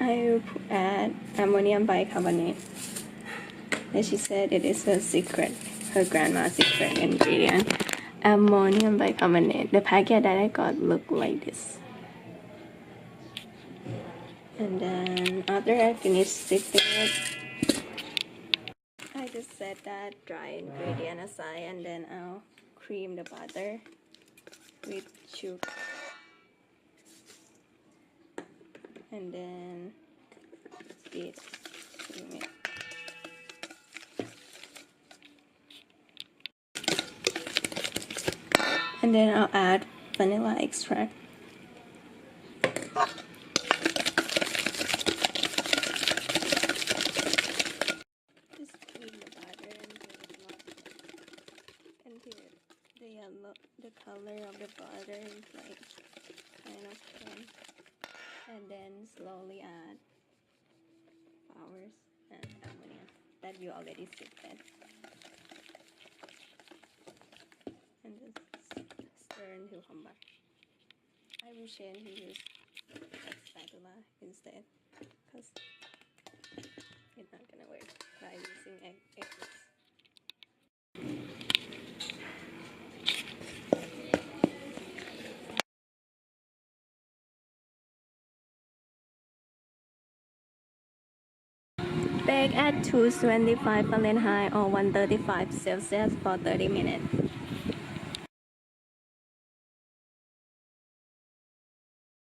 I add ammonium bicarbonate. And she said it is her secret, her grandma's secret ingredient. Ammonium bicarbonate. The packet that I got looked like this. And then after I finish sifting it, I just set that dry ingredient aside, and then I'll cream the butter with sugar. And then cream it. And then I'll add vanilla extract. Just cream the butter until the color of the butter is like kind of thin. And then slowly add flowers and ammonium that you already sifted. And just stir until combine. I will change to use a spatula instead because it's not gonna work by using egg whisk. Bake at 225 Fahrenheit or 135 Celsius for 30 minutes.